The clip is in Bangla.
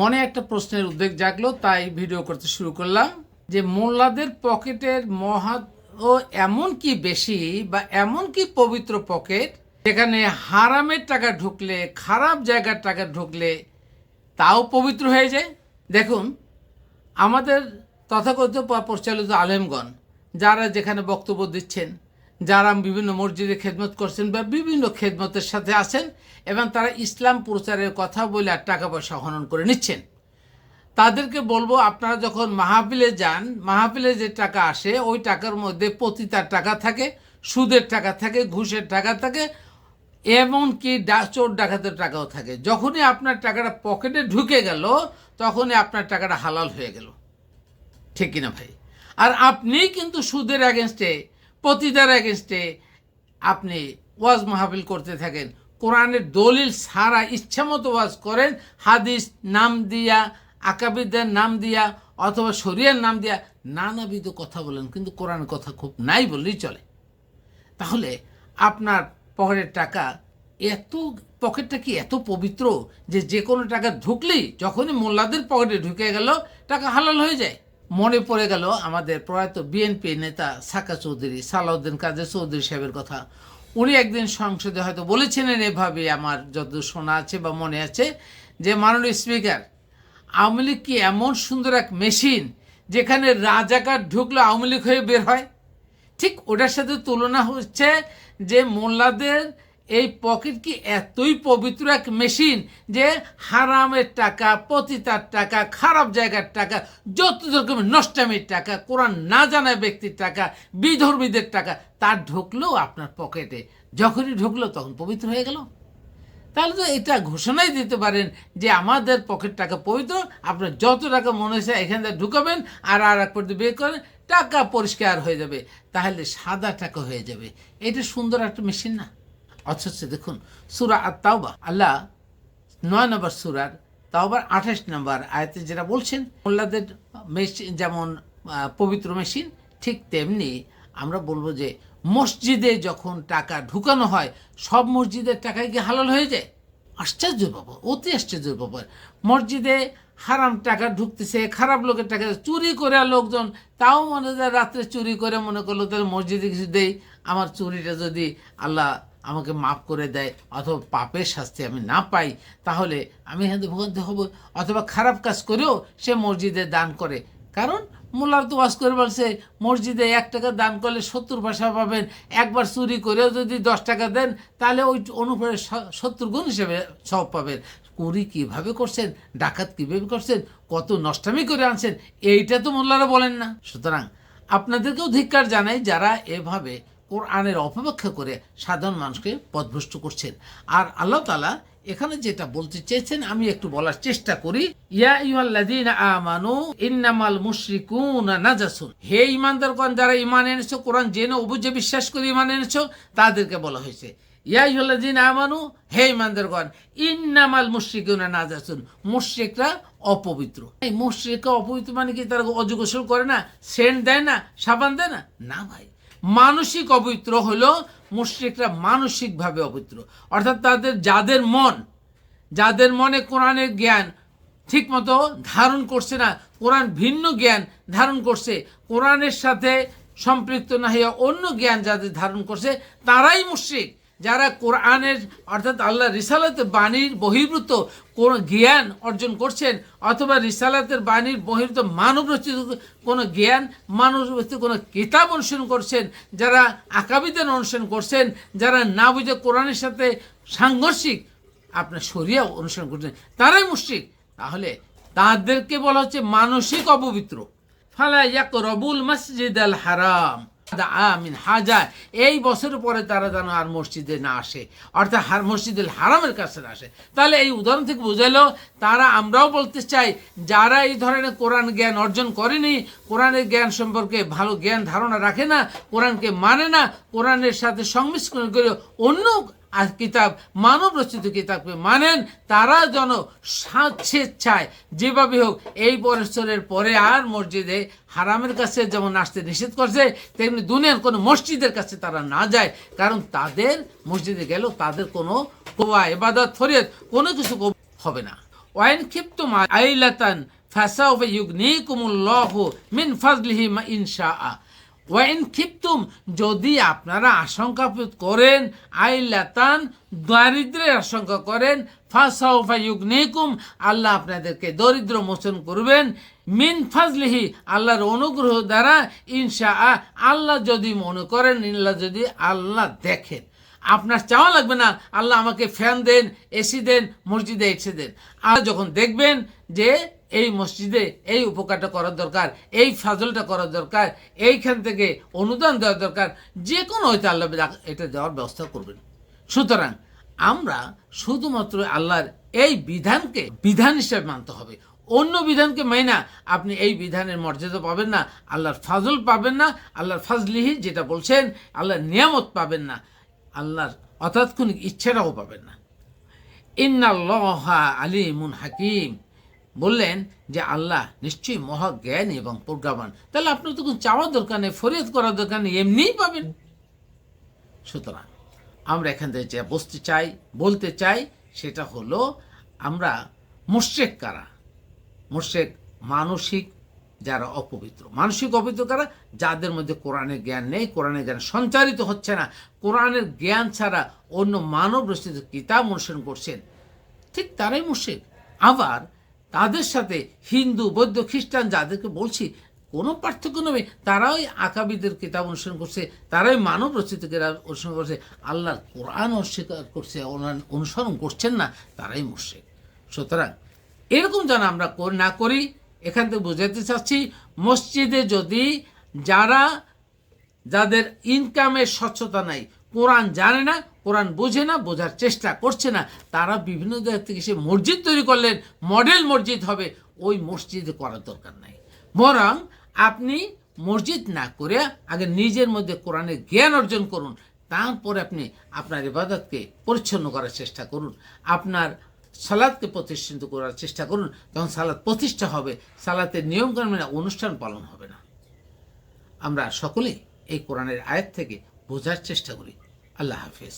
মনে একটা প্রশ্নের উদ্বেগ জাগলো, তাই ভিডিও করতে শুরু করলাম যে মোল্লাদের পকেটের ও এমন কি বেশি বা এমন কি পবিত্র পকেট যেখানে হারামের টাকা ঢুকলে, খারাপ জায়গার টাকা ঢুকলে তাও পবিত্র হয়ে যায়। দেখুন, আমাদের তথাকথিত প্রচলিত আলেমগণ যারা যেখানে বক্তব্য দিচ্ছেন, যারা বিভিন্ন মসজিদে খেদমত করছেন বা বিভিন্ন খেদমতের সাথে আছেন এবং তারা ইসলাম প্রচারের কথা বলে আর টাকা পয়সা হনন করে নিচ্ছেন, তাদেরকে বলবো, আপনারা যখন মাহফিলে যান, মাহফিলে যে টাকা আসে ওই টাকার মধ্যে পতিতার টাকা থাকে, সুদের টাকা থাকে, ঘুষের টাকা থাকে, এমনকি চোর ডাকাতের টাকাও থাকে। যখনই আপনার টাকাটা পকেটে ঢুকে গেল তখনই আপনার টাকাটা হালাল হয়ে গেল, ঠিক কিনা ভাই? আর আপনি কিন্তু সুদের অ্যাগেনস্টে, পতিতার অ্যাগেনস্টে আপনি ওয়াজ মাহফিল করতে থাকেন, কোরআনের দলিল সারা ইচ্ছামতো ওয়াজ করেন, হাদিস নাম দিয়া, আকাবিদের নাম দিয়া অথবা শরিয়ার নাম দিয়া নানাবিধ কথা বলেন, কিন্তু কোরআনের কথা খুব নাই বললেই চলে। তাহলে আপনার পকেটের টাকা পকেটটা কি এত পবিত্র যে কোনো টাকা ঢুকলেই, যখনই মোল্লাদের পকেটে ঢুকে গেল টাকা হালাল হয়ে যায়? মনে পড়ে গেল আমাদের প্রয়াত বিএনপি নেতা সাকা চৌধুরী, সালাউদ্দিন কাদের চৌধুরী সাহেবের কথা। উনি একদিন সংসদে হয়তো বলেছিলেন এভাবে, আমার যত শোনা আছে বা মনে আছে, যে মাননীয় স্পিকার, আওয়ামী লীগ কি এমন সুন্দর এক মেশিন যেখানে রাজাকার ঢুকলে আওয়ামী লীগ হয়ে বের হয়? ঠিক ওটার সাথে তুলনা হচ্ছে যে মোল্লাদের এই পকেট কি এতই পবিত্র এক মেশিন যে হারামের টাকা, পতিতার টাকা, খারাপ জায়গার টাকা, যত রকমের নষ্টামির টাকা, কোরআন না জানা ব্যক্তির টাকা, বিধর্মীদের টাকা, তার ঢুকলেও আপনার পকেটে, যখনই ঢুকলো তখন পবিত্র হয়ে গেল। তাহলে তো এটা ঘোষণাই দিতে পারেন যে আমাদের পকেট টাকা পবিত্র, আপনার যত টাকা মনে হয়েছে এখান থেকে ঢুকাবেন আর এক পর্যন্ত বের করেন, টাকা পরিষ্কার হয়ে যাবে, তাহলে সাদা টাকা হয়ে যাবে। এটা সুন্দর একটা মেশিন না? অথচ দেখুন, সূরা আত-তাওবা, আল্লাহ 9 নম্বর সূরার তাওবার 28 নম্বর আয়াতে যেটা বলছেন, মোল্লাদের মেশিন যেমন পবিত্র মেশিন, ঠিক তেমনি আমরা বলবো যে মসজিদে যখন টাকা ঢুকানো হয়, সব মসজিদের টাকায় কি হালাল হয়ে যায়? আশ্চর্য ব্যাপার, অতি আশ্চর্য ব্যাপার। মসজিদে হারাম টাকা ঢুকতেছে, খারাপ লোকের টাকা চুরি করে লোকজন, তাও মনে যায় রাত্রে চুরি করে মনে করলো তাহলে মসজিদে কিছু দেই, আমার চুরিটা যদি আল্লাহ আমাকে মাফ করে দেয় অথবা পাপের শাস্তি আমি না পাই, তাহলে আমি এখান থেকে ভোগান্তি হব। অথবা খারাপ কাজ করেও সে মসজিদে দান করে, কারণ মোল্লার তো ওয়াজ করে বলছে মসজিদে 1 টাকা দান করলে 70 পয়সা পাবেন, একবার চুরি করেও যদি 10 টাকা দেন তাহলে ওই অনুপাতে 70 গুণ হিসেবে সব পাবেন। চুরি কীভাবে করছেন, ডাকাত কীভাবে করছেন, কত নষ্টামি করে আনছেন, এইটা তো মোল্লারা বলেন না। সুতরাং আপনাদেরকেও ধিক্কার জানাই যারা এভাবে কোরআনের অপব্যাখ্যা করে সাধারণ মানুষকে পথভ্রষ্ট করছেন। আর আল্লাহ তাআলা এখানে যেটা বলতে চেয়েছেন আমি একটু বলার চেষ্টা করি, ইয়া আইয়ুহাল্লাযীনা আমানু ইন্নামাল মুশরিকুনা নাজাসুন, হে ঈমানদারগণ, যারা ঈমান এনেছো, কোরআন জেনে ও বুঝে বিশ্বাস করে ঈমান এনেছো, তাদেরকে বলা হয়েছে ইয়া আইয়ুহাল্লাযীনা আমানু, হে ঈমানদারগণ, ইন্নামাল মুশরিকুনা নাজাসুন, মুশরিকরা অপবিত্র। এই মুশরিকরা অপবিত্র মানে কি তারা অজু গোসল করে না, সেন্ট দেয় না, সাবান দেয় না? না ভাই, মানসিক অপবিত্র হলো মুশরিকরা, মানসিকভাবে অপবিত্র। অর্থাৎ যাদের মনে কোরআনের জ্ঞান ঠিকমতো ধারণ করছে না, কোরআন ভিন্ন জ্ঞান ধারণ করছে, কোরআনের সাথে সম্পৃক্ত না হয়ে অন্য জ্ঞান যাদের ধারণ করছে, তারাই মুশরিক। যারা কোরআনের অর্থাৎ আল্লাহ রিসালাতের বাণীর বহির্ভূত কোন জ্ঞান অর্জন করছেন, অথবা রিসালাতের বাণীর বহির্ভূত মানব রচিত কোনো জ্ঞান, মানব রচিত কোনো কিতাব অনুসরণ করছেন, যারা আকাবিদের অনুসরণ করছেন, যারা না বুঝে কোরআনের সাথে সাংঘর্ষিক আপনার শরিয়া অনুসরণ করছেন, তারাই মুশরিক। তাহলে তাদেরকে বলা হচ্ছে মানসিক অপবিত্র। ফালা ইয়াকরাবুল মাসজিদাল হারাম আমিন হাজা, এই বছরের পরে তারা যেন আর মসজিদে না আসে, অর্থাৎ মসজিদুল হারামের কাছে না আসে। তাহলে এই উদাহরণ থেকে বোঝালো তারা, আমরাও বলতে চাই, যারা এই ধরনের কোরআন জ্ঞান অর্জন করেনি, কোরআনের জ্ঞান সম্পর্কে ভালো জ্ঞান ধারণা রাখে না, কোরআনকে মানে না, কোরআনের সাথে সংমিশ্রণ করে অন্য আর কিতাব, মানব রচিত কিতাবকে মানেন, তারা যেন স্বেচ্ছায় যেভাবে হোক এই বছরের পরে আর মসজিদে হারামের কাছে যেমন আসতে নিষেধ করছে, তেমনি দুনিয়ার কোনো মসজিদের কাছে তারা না যায়। কারণ তাদের মসজিদে গেলেও তাদের কোনো ইবাদত ফরিয়াদ কোনো কিছু হবে না। ওয়াইন খিফতুম আইলাতান ফাসাউফা ইউগনিকুমুল্লাহু মিন ফাজলিহি মা ইনশাআ। ওয়াইন খিফতুম, যদি আপনারা আশঙ্কা করেন, আইলাতান দারিদ্রের আশঙ্কা করেন, ফাসাউফা ইউগনিকুম, আল্লাহ আপনাদেরকে দরিদ্র মোচন করবেন, মিন ফাজলিহি, আল্লাহর অনুগ্রহ দ্বারা, ইনশাআ, আল্লাহ যদি মনে করেন, যদি আল্লাহ দেখেন। আপনার চাওয়া লাগবে না আল্লাহ আমাকে ফ্যান দেন, এসি দেন, মসজিদে এসে দেন। আর যখন দেখবেন যে এই মসজিদে এই উপকারটা করার দরকার, এই ফাজলটা করার দরকার, এইখান থেকে অনুদান দেওয়ার দরকার, যে কোনো হয়তো আল্লাহ এটা দেওয়ার ব্যবস্থা করবেন। সুতরাং আমরা শুধুমাত্র আল্লাহর এই বিধানকে বিধান হিসেবে মানতে হবে। অন্য বিধানকে মাইনা আপনি এই বিধানের মর্যাদা পাবেন না, আল্লাহর ফাজল পাবেন না, আল্লাহর ফাজলিহি যেটা বলছেন, আল্লাহর নিয়ামত পাবেন না, আল্লাহর অতাৎক্ষণিক ইচ্ছাটাও পাবেন না। ইন্নাল্লাহা আলিমুন হাকিম, বললেন যে আল্লাহ নিশ্চয়ই মহাজ্ঞানী এবং প্রজ্ঞাবান। তাহলে আপনার তো কোনো চাওয়ার দরকার নেই, ফরিয়াদ করার দরকার নেই, এমনিই পাবেন। সুতরাং আমরা এখান থেকে যে বলতে চাই সেটা হলো, আমরা মুশরিক কারা? মুশরিক মানসিক যারা অপবিত্র, মানসিক অপবিত্র কারা? যাদের মধ্যে কোরআনের জ্ঞান নেই, কোরআনের জ্ঞান সঞ্চারিত হচ্ছে না, কোরআনের জ্ঞান ছাড়া অন্য মানব রচিত কিতাব অনুসরণ করছেন, ঠিক তারাই মুশরিক। আবার তাদের সাথে হিন্দু, বৌদ্ধ, খ্রিস্টান যাদেরকে বলছি কোনো পার্থক্য নেই, তারাই আকাবিদের কিতাব অনুসরণ করছে, তারাই মানব রচিত কিতাব অনুসরণ করছে, আল্লাহর কোরআন অস্বীকার করছে, অনুসরণ করছেন না, তারাই মুশরিক। সুতরাং এরকম যেন আমরা না করি। এখান থেকে বোঝাতে চাচ্ছি, মসজিদে যদি যাদের ইনকামের স্বচ্ছতা নাই, কোরআন জানে না, কোরআন বোঝে না, বোঝার চেষ্টা করছে না, তারা বিভিন্ন জায়গা থেকে সে মসজিদ তৈরি করলেন, মডেল মসজিদ হবে, ওই মসজিদে করার দরকার নাই। বরং আপনি মসজিদ না করে আগে নিজের মধ্যে কোরআনের জ্ঞান অর্জন করুন, তারপরে আপনি আপনার ইবাদতকে পরিচ্ছন্ন করার চেষ্টা করুন, আপনার সালাদকে প্রতিষ্ঠিত করার চেষ্টা করুন। তখন সালাদ প্রতিষ্ঠা হবে, সালাতের নিয়মকানুন অনুষ্ঠান পালন হবে না। আমরা সকলেই এই কোরআনের আয়াত থেকে বোঝার চেষ্টা করি। আল্লাহ হাফেজ।